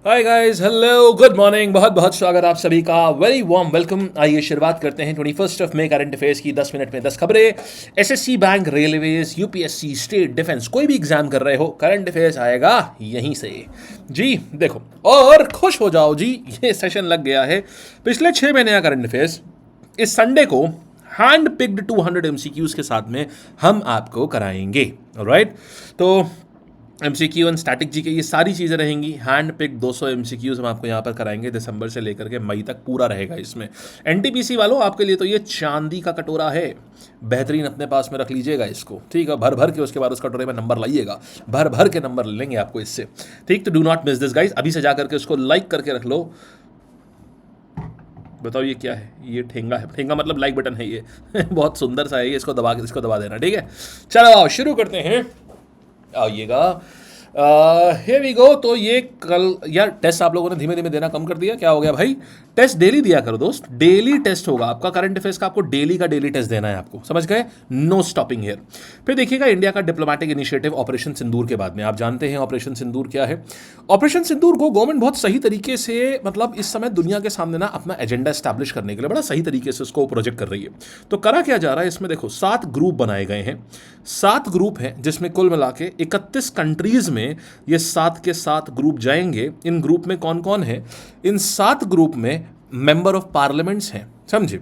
Hi guys, hello, good morning. बहुत बहुत स्वागत आप सभी का, वेरी वार्म वेलकम। आइए शुरुआत करते हैं 21 मई करंट अफेयर्स की 10 मिनट में 10 खबरें। SSC, bank, railways, UPSC, state, defence, कोई भी एग्जाम कर रहे हो, करंट अफेयर्स आएगा यहीं से जी। देखो और खुश हो जाओ जी, ये सेशन लग गया है पिछले 6 महीने का करंट अफेयर्स। इस संडे को हैंड पिक्ड 200 एमसीक्यूज के साथ में हम आपको कराएंगे। ऑलराइट, तो एमसीक्यू एंड स्टैटिक जी के ये सारी चीज़ें रहेंगी। हैंड पिक 200 एमसीक्यूज हम आपको यहाँ पर कराएंगे दिसंबर से लेकर के मई तक पूरा रहेगा इसमें। एनटीपीसी वालों, आपके लिए तो ये चांदी का कटोरा है, बेहतरीन अपने पास में रख लीजिएगा इसको, ठीक है। भर भर के उसके बाद उस कटोरे में नंबर लाइएगा, भर भर के नंबर लेंगे आपको इससे, ठीक। तो do not miss this guys, अभी से जा करके उसको लाइक करके रख लो। बताओ ये क्या है? ये ठेंगा है, ठेंगा मतलब लाइक बटन है ये बहुत सुंदर सा है ये, इसको दबा देना, ठीक है। चलो आओ शुरू करते हैं, आइएगा। Here we go. तो ये कल यार टेस्ट आप लोगों ने धीमे धीमे देना कम कर दिया, क्या हो गया भाई? टेस्ट डेली दिया करो दोस्त, डेली टेस्ट होगा आपका करंट अफेयर्स का, आपको डेली का डेली टेस्ट देना है आपको, समझ गए? No stopping here. फिर देखिएगा इंडिया का डिप्लोमेटिक इनिशिएटिव ऑपरेशन सिंदूर के बाद में, आप जानते हैं ऑपरेशन सिंदूर क्या है। ऑपरेशन सिंदूर को गवर्नमेंट बहुत सही तरीके से, मतलब इस समय दुनिया के सामने ना अपना एजेंडा स्टैब्लिश करने के लिए बड़ा सही तरीके से उसको प्रोजेक्ट कर रही है। तो करा क्या जा रहा है इसमें, देखो 7 ग्रुप बनाए गए हैं, 7 ग्रुप हैं जिसमें कुल मिला के 31 कंट्रीज में ये 7 के 7 ग्रुप जाएंगे। इन ग्रुप में कौन कौन है? इन 7 ग्रुप में मेंबर ऑफ पार्लियामेंट्स हैं, समझे?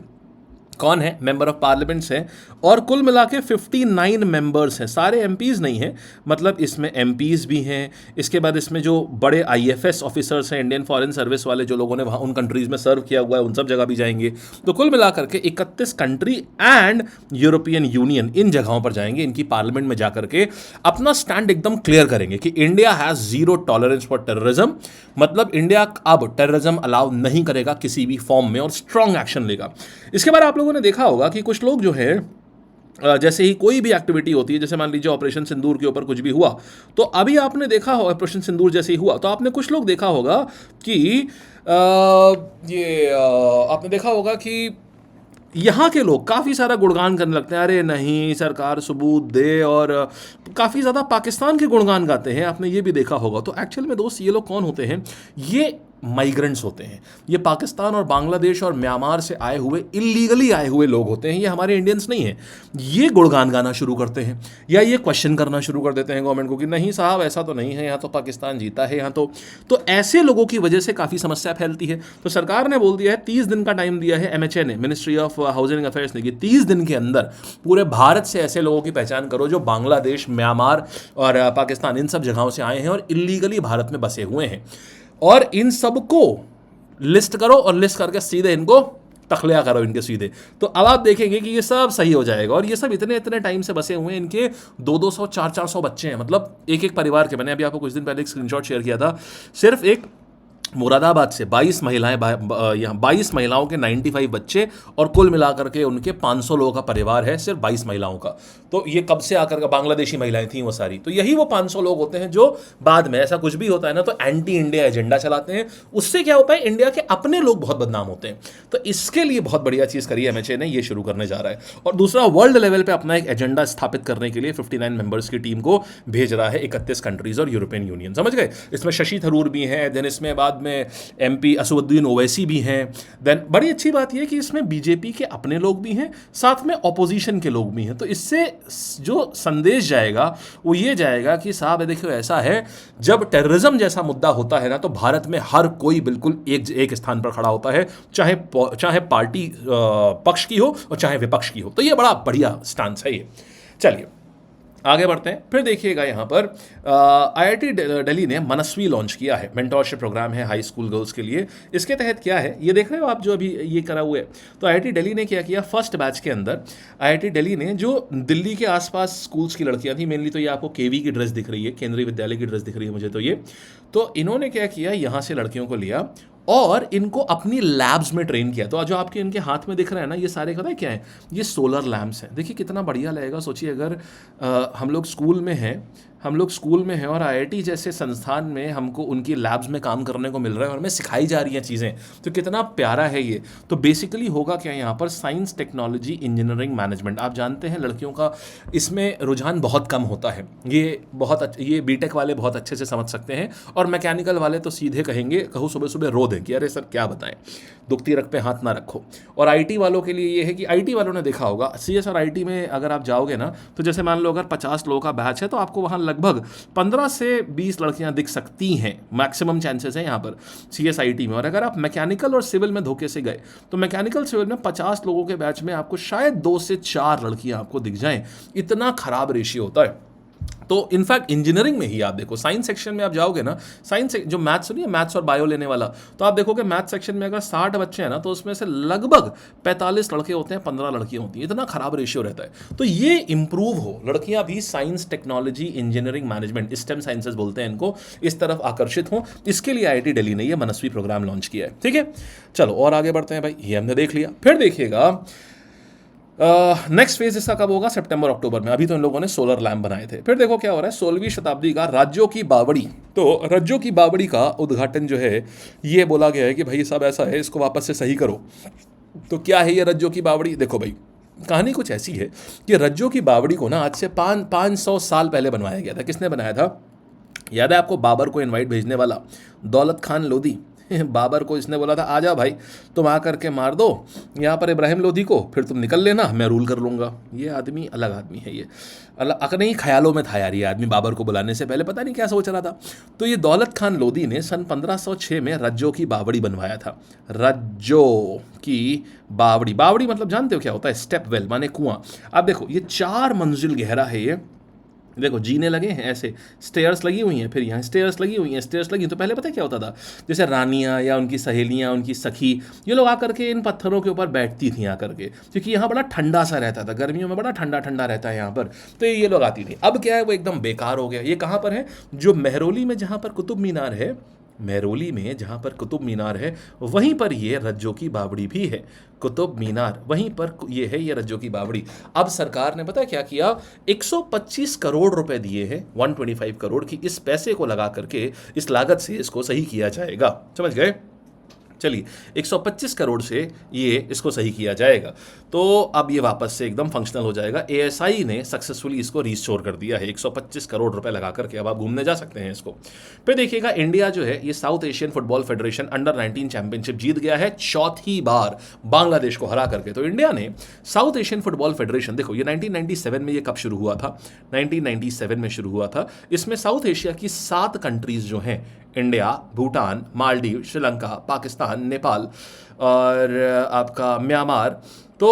कौन है? मेंबर ऑफ पार्लियामेंट्स हैं, और कुल मिला के 59 मेंबर्स हैं, सारे एमपीज नहीं हैं, मतलब इसमें एमपीज भी हैं। इसके बाद इसमें जो बड़े आईएफएस ऑफिसर्स हैं, इंडियन फॉरेन सर्विस वाले, जो लोगों ने वहाँ उन कंट्रीज में सर्व किया हुआ है, उन सब जगह भी जाएंगे। तो कुल मिला करके 31 कंट्री एंड यूरोपियन यूनियन, इन जगहों पर जाएंगे, इनकी पार्लियामेंट में जाकर के अपना स्टैंड एकदम क्लियर करेंगे कि India has zero tolerance for terrorism, मतलब इंडिया अब टेररिज्म अलाउ नहीं करेगा किसी भी फॉर्म में और स्ट्रॉन्ग एक्शन लेगा। इसके बाद आप लोगों ने देखा होगा कि कुछ लोग जो है, जैसे ही कोई भी एक्टिविटी होती है, जैसे मान लीजिए ऑपरेशन सिंदूर के ऊपर कुछ भी हुआ, तो अभी आपने देखा होगा ऑपरेशन सिंदूर जैसे ही हुआ तो आपने कुछ लोग देखा होगा कि आपने देखा होगा कि यहाँ के लोग काफ़ी सारा गुणगान करने लगते हैं, अरे नहीं सरकार सबूत दे, और काफ़ी ज़्यादा पाकिस्तान के गुणगान गाते हैं, आपने ये भी देखा होगा। तो एक्चुअल में दोस्त ये लोग कौन होते हैं? ये माइग्रेंट्स होते हैं, ये पाकिस्तान और बांग्लादेश और म्यांमार से आए हुए, इलीगली आए हुए लोग होते हैं, ये हमारे इंडियंस नहीं हैं। ये गुणगान गाना शुरू करते हैं या ये क्वेश्चन करना शुरू कर देते हैं गवर्नमेंट को कि नहीं साहब ऐसा तो नहीं है, यहाँ तो पाकिस्तान जीता है, यहाँ तो ऐसे लोगों की वजह से काफ़ी समस्या फैलती है। तो सरकार ने बोल दिया है, 30 दिन का टाइम दिया है एमएचए ने, मिनिस्ट्री ऑफ हाउसिंग अफेयर्स ने, कि 30 दिन के अंदर पूरे भारत से ऐसे लोगों की पहचान करो जो बांग्लादेश, म्यांमार और पाकिस्तान, इन सब जगहों से आए हैं और इलीगली भारत में बसे हुए हैं, और इन सबको लिस्ट करो और लिस्ट करके सीधे इनको तखलिया करो इनके सीधे। तो अब आप देखेंगे कि ये सब सही हो जाएगा, और ये सब इतने इतने टाइम से बसे हुए हैं, इनके 200-200, 400-400 बच्चे हैं, मतलब एक परिवार के। मैंने अभी आपको कुछ दिन पहले एक स्क्रीनशॉट शेयर किया था, सिर्फ एक मुरादाबाद से 22 महिलाएं, यहाँ 22 महिलाओं के 95 बच्चे, और कुल मिलाकर के उनके 500 लोगों का परिवार है, सिर्फ 22 महिलाओं का। तो ये कब से आकर के बांग्लादेशी महिलाएं थी वो सारी, तो यही वो 500 लोग होते हैं जो बाद में ऐसा कुछ भी होता है ना तो एंटी इंडिया एजेंडा चलाते हैं। उससे क्या होता है, इंडिया के अपने लोग बहुत बदनाम होते हैं। तो इसके लिए बहुत बढ़िया चीज़ करी है एमएचए ने, ये शुरू करने जा रहा है। और दूसरा, वर्ल्ड लेवल पर अपना एक एजेंडा स्थापित करने के लिए 59 मेंबर्स की टीम को भेज रहा है, 31 कंट्रीज और यूरोपियन यूनियन, समझ गए? इसमें शशि थरूर भी हैं, देन इसमें बाद में एमपी असदुद्दीन ओवैसी भी हैं, देन बड़ी अच्छी बात यह कि इसमें बीजेपी के अपने लोग भी हैं, साथ में ऑपोजिशन के लोग भी हैं। तो इससे जो संदेश जाएगा वो ये जाएगा कि साहब देखो ऐसा है, जब टेररिज्म जैसा मुद्दा होता है ना तो भारत में हर कोई बिल्कुल एक स्थान पर खड़ा होता है, चाहे पार्टी पक्ष की हो और चाहे विपक्ष की हो। तो ये बड़ा बढ़िया स्टांस है ये। चलिए आगे बढ़ते हैं। फिर देखिएगा यहाँ पर आईआईटी दिल्ली ने मनस्वी लॉन्च किया है, मेंटोरशिप प्रोग्राम है हाई स्कूल गर्ल्स के लिए। इसके तहत क्या है ये देख रहे हो आप, जो अभी ये करा हुआ है। तो आईआईटी दिल्ली ने क्या किया, फर्स्ट बैच के अंदर आईआईटी दिल्ली ने जो दिल्ली के आसपास स्कूल्स की लड़कियाँ थी, मेनली तो ये आपको केवी की ड्रेस दिख रही है, केंद्रीय विद्यालय की ड्रेस दिख रही है मुझे, तो इन्होंने क्या किया, यहाँ से लड़कियों को लिया और इनको अपनी लैब्स में ट्रेन किया। तो जो आपके इनके हाथ में दिख रहा है ना, ये सारे पता है क्या है, ये सोलर लैम्प्स हैं। देखिए कितना बढ़िया लगेगा, सोचिए अगर हम लोग स्कूल में हैं, हम लोग स्कूल में हैं और आईआईटी जैसे संस्थान में हमको उनकी लैब्स में काम करने को मिल रहा है और हमें सिखाई जा रही हैं चीज़ें, तो कितना प्यारा है ये। तो बेसिकली होगा क्या यहाँ पर, साइंस टेक्नोलॉजी इंजीनियरिंग मैनेजमेंट। आप जानते हैं लड़कियों का इसमें रुझान बहुत कम होता है, ये बीटेक वाले बहुत अच्छे से समझ सकते हैं, और मैकेनिकल वाले तो सीधे कहेंगे, कहूँ सुबह सुबह रो दें कि अरे सर क्या बताएं, दुखती रख पे हाथ ना रखो। और आईटी वालों के लिए ये है कि आईटी वालों ने देखा होगा सीएस और आईटी में अगर आप जाओगे ना, तो जैसे मान लो अगर 50 लोगों का बैच है तो आपको वहाँ लगभग 15 से 20 लड़कियाँ दिख सकती हैं, मैक्सिमम चांसेस हैं यहाँ पर सीएस आईटी में। और अगर आप मैकेनिकल और सिविल में धोखे से गए तो मैकेनिकल सिविल में 50 लोगों के बैच में आपको शायद 2 से 4 लड़कियाँ आपको दिख जाएं, इतना खराब रेशियो होता है। तो इनफैक्ट इंजीनियरिंग में ही आप देखो, साइंस सेक्शन में आप जाओगे ना, साइंस जो मैथ्स सुनिए, मैथ्स और बायो लेने वाला, तो आप देखोगे मैथ्स सेक्शन में अगर 60 बच्चे हैं ना, तो उसमें से लगभग 45 लड़के होते हैं, 15 लड़कियां होती हैं, इतना खराब रेशियो रहता है। तो ये इंप्रूव हो, लड़कियां भी science technology engineering management, stem sciences बोलते हैं इनको, इस तरफ आकर्षित हो, इसके लिए आईआईटी दिल्ली ने ये मनस्वी प्रोग्राम लॉन्च किया है। ठीक है, चलो और आगे बढ़ते हैं भाई, ये हमने देख लिया। फिर देखिएगा नेक्स्ट फेज इसका कब होगा, सितंबर अक्टूबर में। अभी तो इन लोगों ने सोलर लैम्प बनाए थे। फिर देखो क्या हो रहा है, 16वीं शताब्दी का राज्यों की बावड़ी। तो राज्यों की बावड़ी का उद्घाटन जो है, ये बोला गया है कि भाई सब ऐसा है, इसको वापस से सही करो। तो क्या है ये राज्यों की बावड़ी? देखो भाई, कहानी कुछ ऐसी है कि राज्यों की बावड़ी को ना आज से 500 साल पहले बनवाया गया था। किसने बनाया था? याद है आपको, बाबर को इनवाइट भेजने वाला दौलत खान लोधी। बाबर को इसने बोला था आ जाओ भाई, तुम आ करके मार दो यहाँ पर इब्राहिम लोधी को, फिर तुम निकल लेना, मैं रूल कर लूँगा। ये आदमी अलग आदमी है, ये अलग नहीं, ख्यालों में था यार ये आदमी, बाबर को बुलाने से पहले पता नहीं क्या सोच रहा था। तो ये दौलत खान लोधी ने सन 1506 में राज्यों की बावड़ी बनवाया था। राज्यों की बावड़ी, बावड़ी मतलब जानते हो क्या होता है? स्टेप वेल माने कुआं। अब देखो ये 4 मंजिल गहरा है ये, देखो जीने लगे हैं ऐसे, स्टेयर्स लगी हुई हैं, फिर यहाँ स्टेयर्स लगी हुई हैं, स्टेयर्स लगी। तो पहले पता है क्या होता था, जैसे रानियाँ या उनकी सहेलियाँ, उनकी सखी, ये लोग आकर के इन पत्थरों के ऊपर बैठती थी आकर के, क्योंकि यहाँ बड़ा ठंडा सा रहता था, गर्मियों में बड़ा ठंडा ठंडा रहता है यहाँ पर, तो ये लोग आती थी। अब क्या है, वो एकदम बेकार हो गया। ये कहाँ पर है? जो मेहरौली में जहाँ पर कुतुब मीनार है, मेहरौली में जहाँ पर कुतुब मीनार है, वहीं पर ये रज्जों की बावड़ी भी है। कुतुब मीनार वहीं पर ये है, ये रज्जों की बावड़ी। अब सरकार ने पता है क्या किया, 125 करोड़ रुपए दिए हैं, 125 करोड़ की, इस पैसे को लगा करके, इस लागत से इसको सही किया जाएगा। समझ गए? चलिए 125 करोड़ से ये इसको सही किया जाएगा, तो अब ये वापस से एकदम फंक्शनल हो जाएगा। एएसआई ने सक्सेसफुली इसको रिस्टोर कर दिया है, 125 करोड़ रुपए लगा करके अब आप घूमने जा सकते हैं इसको। फिर देखिएगा इंडिया जो है, ये South Asian Football Federation under 19 championship जीत गया है चौथी बार बांग्लादेश को हरा करके। तो इंडिया ने साउथ एशियन फुटबॉल फेडरेशन, देखो ये 1997 में ये कब शुरू हुआ था? 1997 में शुरू हुआ था। इसमें साउथ एशिया की 7 कंट्रीज जो हैं, इंडिया, भूटान, मालदीव, श्रीलंका, पाकिस्तान, नेपाल और आपका म्यांमार, तो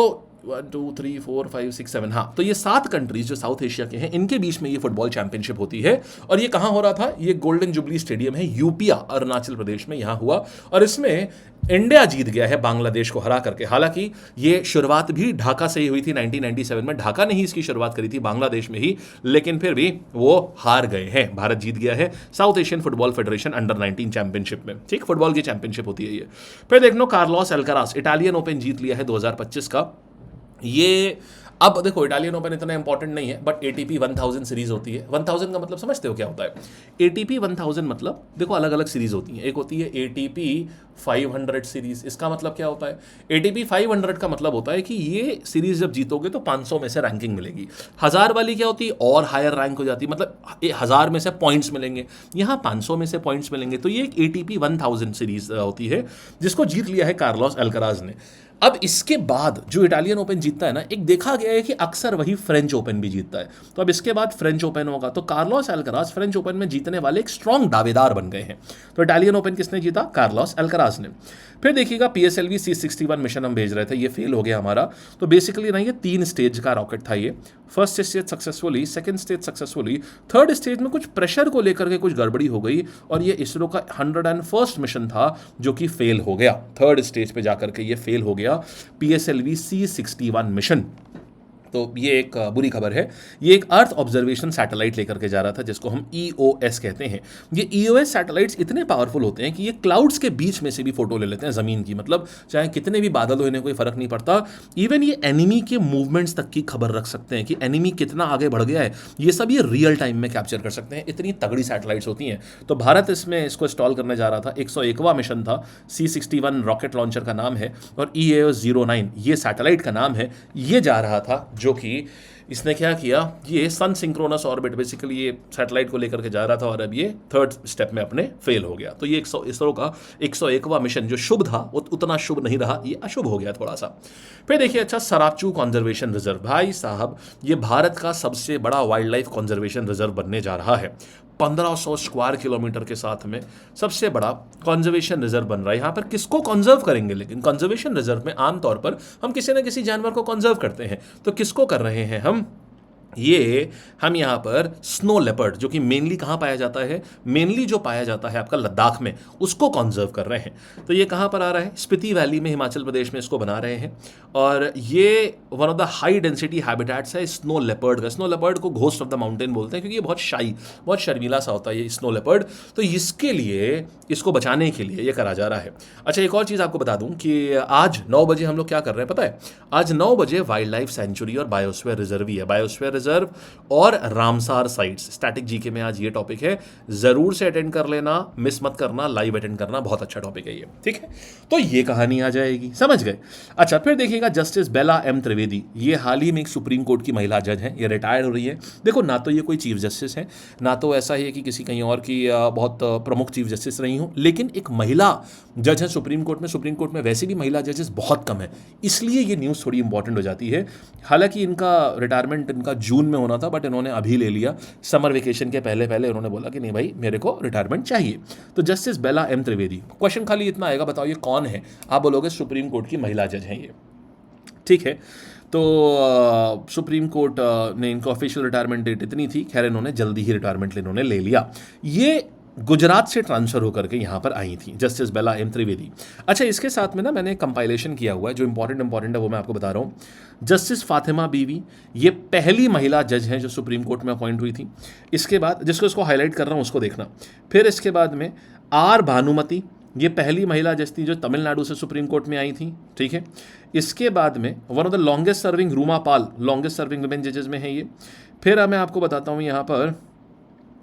1 2 3 4 5 6 7, हाँ, तो ये 7 कंट्रीज जो साउथ एशिया के हैं, इनके बीच में ये फुटबॉल चैंपियनशिप होती है। और ये कहाँ हो रहा था? ये गोल्डन जुबली स्टेडियम है, यूपिया, अरुणाचल प्रदेश में यहाँ हुआ। और इसमें इंडिया जीत गया है बांग्लादेश को हरा करके। हालांकि ये शुरुआत भी ढाका से ही हुई थी 1997 में, ढाका ने ही इसकी शुरुआत करी थी, बांग्लादेश में ही, लेकिन फिर भी वो हार गए हैं। भारत जीत गया है south Asian Football Federation under 19 championship में। ठीक, फुटबॉल की चैंपियनशिप होती है ये। फिर देख लो, कार्लोस अल्काराज इटालियन ओपन जीत लिया है 2025 का। ये अब देखो, इटालियन ओपन इतना इंपॉर्टेंट नहीं है, बट एटीपी 1000 सीरीज होती है। 1000 का मतलब समझते हो क्या होता है? एटीपी 1000 मतलब देखो अलग अलग सीरीज होती हैं। एक होती है एटीपी 500 सीरीज, इसका मतलब क्या होता है? एटीपी 500 का मतलब होता है कि ये सीरीज जब जीतोगे तो 500 में से रैंकिंग मिलेगी। 1000 वाली क्या होती है? और हायर रैंक हो जाती है, मतलब 1000 में से पॉइंट्स मिलेंगे, यहाँ 500 में से पॉइंट्स मिलेंगे। तो ये एक एटीपी 1000 सीरीज होती है, जिसको जीत लिया है कार्लोस अल्काराज ने। अब इसके बाद जो इटालियन ओपन जीतता है ना, एक देखा गया है कि अक्सर वही फ्रेंच ओपन भी जीतता है। तो अब इसके बाद फ्रेंच ओपन होगा, तो कार्लोस अल्काराज फ्रेंच ओपन में जीतने वाले एक स्ट्रॉन्ग दावेदार बन गए हैं। तो इटालियन ओपन किसने जीता? कार्लोस अल्काराज ने। फिर देखिएगा PSLV C61 मिशन हम भेज रहे थे, ये फेल हो गया हमारा। तो बेसिकली ना, ये 3 स्टेज का रॉकेट था ये। First stage successfully, second stage successfully, third stage में कुछ प्रेशर को लेकर के कुछ गड़बड़ी हो गई, और ये इसरो का 101st मिशन था जो कि फेल हो गया। थर्ड स्टेज पे जाकर के ये फेल हो गया, PSLV C61 मिशन। तो ये एक बुरी खबर है। ये एक अर्थ ऑब्जर्वेशन सैटेलाइट लेकर के जा रहा था जिसको हम EOS कहते हैं। ये EOS सैटेलाइट्स इतने पावरफुल होते हैं कि ये क्लाउड्स के बीच में से भी फोटो ले लेते हैं ज़मीन की, मतलब चाहे कितने भी बादल हो इन्हें कोई फर्क नहीं पड़ता। इवन ये एनिमी के मूवमेंट्स तक की खबर रख सकते हैं कि एनिमी कितना आगे बढ़ गया है, ये सब ये रियल टाइम में कैप्चर कर सकते हैं। इतनी तगड़ी सैटेलाइट्स होती हैं। तो भारत इसमें इसको इंस्टॉल करने जा रहा था। 101वां मिशन था। C61 रॉकेट लॉन्चर का नाम है और EOS-09 ये सैटेलाइट का नाम है। ये जा रहा था, जो कि इसने क्या किया, ये सन सिंक्रोनस ऑर्बिट बेसिकली ये सैटेलाइट को लेकर के जा रहा था और अब ये थर्ड स्टेप में अपने फेल हो गया। तो ये इसरो का 101वां मिशन जो शुभ था वो उतना शुभ नहीं रहा, ये अशुभ हो गया थोड़ा सा। फिर देखिए, अच्छा, सरापचू कॉन्जर्वेशन रिजर्व, भाई साहब ये भारत का सबसे बड़ा वाइल्ड लाइफ कॉन्जर्वेशन रिजर्व बनने जा रहा है। 1500 स्क्वायर किलोमीटर के साथ में सबसे बड़ा कंजर्वेशन रिजर्व बन रहा है। यहाँ पर किसको कंजर्व करेंगे, लेकिन कंजर्वेशन रिजर्व में आमतौर पर हम किसी न किसी जानवर को कंजर्व करते हैं। तो किसको कर रहे हैं हम यहाँ पर स्नो लेपर्ड, जो कि मेनली कहाँ पाया जाता है, मेनली जो पाया जाता है आपका लद्दाख में, उसको कंजर्व कर रहे हैं। तो ये कहाँ पर आ रहा है, स्पीति वैली में, हिमाचल प्रदेश में इसको बना रहे हैं। और ये one of the high density habitats है स्नो लेपर्ड का। स्नो लेपर्ड को घोस्ट ऑफ द माउंटेन बोलते हैं क्योंकि ये बहुत शाई, बहुत शर्मीला सा होता है ये स्नो लेपर्ड। तो इसके लिए, इसको बचाने के लिए ये करा जा रहा है। अच्छा, एक और चीज़ आपको बता दूं कि आज 9 बजे हम लोग क्या कर रहे हैं पता है, आज 9 बजे वाइल्ड लाइफ सेंचुरी और बायोस्फीयर रिजर्व ही है। बायोस्फीयर रिजर्व और रामसार साइट्स, स्टैटिक जीके में आज ये टॉपिक है, जरूर से अटेंड कर लेना, मिस मत करना, लाइव अटेंड करना, बहुत अच्छा टॉपिक है ये, ठीक है। तो ये कहानी आ जाएगी, समझ गए। अच्छा, फिर देखिएगा जस्टिस बेला एम त्रिवेदी, ये हाल ही में एक सुप्रीम कोर्ट की महिला जज हैं, ये रिटायर हो रही है। देखो, ना तो ये कोई चीफ जस्टिस है, ना तो ऐसा है कि किसी कहीं और की बहुत प्रमुख चीफ जस्टिस रही हूँ, लेकिन एक महिला जज है सुप्रीम कोर्ट में। सुप्रीम कोर्ट में वैसे भी महिला जजेस बहुत कम है, इसलिए ये न्यूज़ थोड़ी इंपॉर्टेंट हो जाती है। हालांकि इनका रिटायरमेंट इनका जून में होना था, बट इन्होंने अभी ले लिया, समर वेकेशन के पहले पहले उन्होंने बोला कि नहीं भाई, मेरे को रिटायरमेंट चाहिए। तो जस्टिस बेला एम त्रिवेदी, क्वेश्चन खाली इतना आएगा, बताओ ये कौन है, आप बोलोगे सुप्रीम कोर्ट की महिला जज हैं ये, ठीक है। तो सुप्रीम कोर्ट ने इनको ऑफिशियल रिटायरमेंट डेट इतनी थी, खैर इन्होंने जल्दी ही रिटायरमेंट इन्होंने ले लिया। ये गुजरात से ट्रांसफर होकर के यहाँ पर आई थी जस्टिस बेला एम त्रिवेदी। अच्छा, इसके साथ में ना मैंने कंपाइलेशन किया हुआ है, जो इंपॉर्टेंट है वो मैं आपको बता रहा हूँ। जस्टिस फातिमा बीवी, ये पहली महिला जज हैं जो सुप्रीम कोर्ट में अपॉइंट हुई थी। इसके बाद, जिसको इसको हाईलाइट कर रहा हूँ उसको देखना। फिर इसके बाद में आर भानुमति, ये पहली महिला जज थी जो तमिलनाडु से सुप्रीम कोर्ट में आई थी, ठीक है। इसके बाद में one of the longest serving Ruma Pal, longest serving women जजेस में है ये। फिर मैं आपको बताता हूँ यहाँ पर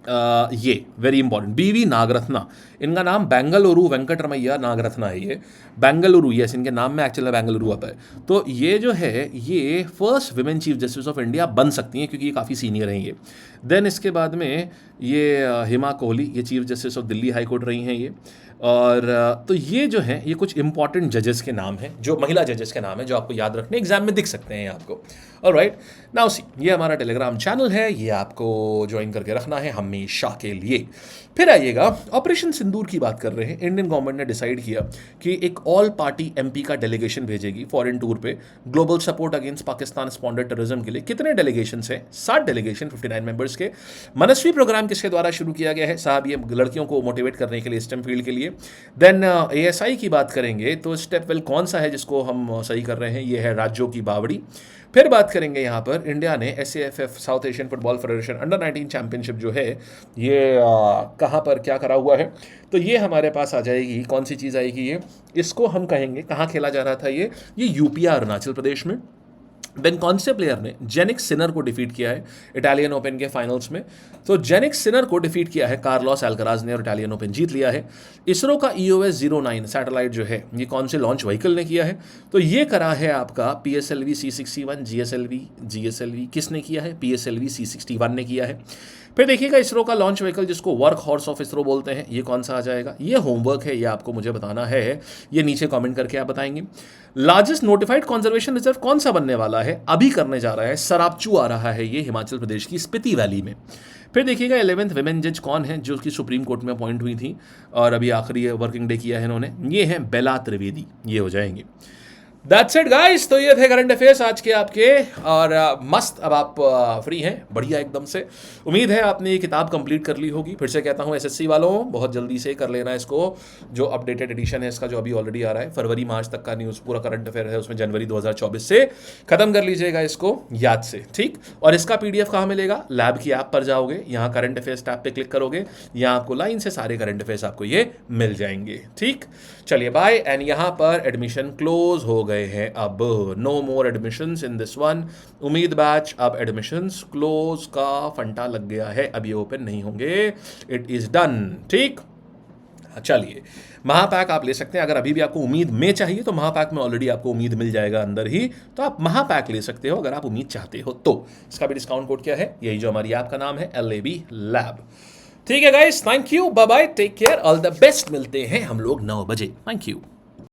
ये वेरी इंपॉर्टेंट, बीवी नागरत्ना, इनका नाम बेंगलुरु वेंकटरमैया नागरत्ना है। ये बेंगलुरु, यस, इनके नाम में एक्चुअली बेंगलुरु आता है। तो ये जो है, ये first women chief justice of India बन सकती हैं क्योंकि ये काफ़ी सीनियर हैं ये। देन इसके बाद में ये हिमा कोहली, ये chief justice of Delhi high court रही हैं ये। और तो ये जो है, ये कुछ इंपॉर्टेंट जजेस के नाम हैं, जो महिला जजेस के नाम हैं, जो आपको याद रखने एग्जाम में दिख सकते हैं आपको। ऑलराइट, नाउ सी, ये हमारा टेलीग्राम चैनल है, ये आपको ज्वाइन करके रखना है हमेशा के लिए। फिर आइएगा, ऑपरेशन सिंदूर की बात कर रहे हैं। इंडियन गवर्नमेंट ने डिसाइड किया कि एक ऑल पार्टी MP का डेलीगेशन भेजेगी फॉरेन टूर पे, global support against Pakistan sponsored terrorism के लिए। कितने डेलीगेशन हैं? 7 डेलीगेशन 59 मेंबर्स के। मनस्वी प्रोग्राम किसके द्वारा शुरू किया गया है साहब? ये लड़कियों को मोटिवेट करने के लिए, स्टेम फील्ड के लिए। देन ASI की बात करेंगे तो स्टेप वेल कौन सा है जिसको हम सही कर रहे हैं? ये है राज्यों की बावड़ी। फिर बात करेंगे यहाँ पर इंडिया ने SAFF south Asian Football Federation under 19 championship जो है, ये कहाँ पर क्या करा हुआ है, तो ये हमारे पास आ जाएगी। कौन सी चीज़ आएगी ये? इसको हम कहेंगे कहाँ खेला जा रहा था ये UP अरुणाचल प्रदेश में। देन कौन से प्लेयर ने जेनिक सिनर को डिफीट किया है इटालियन ओपन के फाइनल्स में? तो जेनिक सिनर को डिफीट किया है कार्लोस अल्कराज ने और इटालियन ओपन जीत लिया है। इसरो का EOS-09 सैटेलाइट जो है, ये कौन से लॉन्च व्हीकल ने किया है? तो ये करा है आपका PSLV C61। GSLV किसने किया है? PSLV C61 ने किया है। फिर देखिएगा इसरो का लॉन्च व्हीकल जिसको वर्क हॉर्स ऑफ इसरो बोलते हैं, ये कौन सा आ जाएगा? ये होमवर्क है, ये आपको मुझे बताना है, ये नीचे कमेंट करके आप बताएंगे। लार्जेस्ट नोटिफाइड कंजर्वेशन रिजर्व कौन सा बनने वाला है? अभी करने जा रहा है, सरापचू आ रहा है ये हिमाचल प्रदेश की स्पीति वैली में। फिर देखिएगा 11th विमेन जज कौन है जो कि सुप्रीम कोर्ट में अपॉइंट हुई थी और अभी आखिरी वर्किंग डे किया है इन्होंने, ये है बेला त्रिवेदी, ये हो जाएंगे। दैट्स इट गाइस, तो ये थे करंट अफेयर्स आज के आपके। और मस्त, अब आप फ्री हैं, बढ़िया एकदम से। उम्मीद है आपने ये किताब कंप्लीट कर ली होगी। फिर से कहता हूँ एसएससी वालों, बहुत जल्दी से कर लेना इसको। जो अपडेटेड एडिशन है इसका, जो अभी ऑलरेडी आ रहा है, फरवरी मार्च तक का न्यूज़ पूरा करंट अफेयर है, उसमें जनवरी 2024 से खत्म कर लीजिएगा इसको याद से, ठीक। और इसका पीडीएफ कहाँ मिलेगा? लैब की ऐप पर जाओगे, यहाँ करंट अफेयर्स टैब पे क्लिक करोगे, यहाँ आपको लाइन से सारे करंट अफेयर्स आपको ये मिल जाएंगे, ठीक। चलिए बाय। एंड यहाँ पर एडमिशन क्लोज हो गए हैं अब, no more admissions in this one. उम्मीद बैच अब एडमिशंस क्लोज का फंटा लग गया है, अब ये ओपन नहीं होंगे, इट इज डन, ठीक। चलिए, महापैक आप ले सकते हैं। अगर अभी भी आपको उम्मीद में चाहिए तो महापैक में ऑलरेडी आपको उम्मीद मिल जाएगा अंदर ही, तो आप महापैक ले सकते हो अगर आप उम्मीद चाहते हो तो। इसका भी डिस्काउंट कोड क्या है? यही जो हमारी ऐप का नाम है, LAB लैब। ठीक है guys, thank you, bye bye, take care, all the best. मिलते हैं हम लोग 9 बजे। Thank you.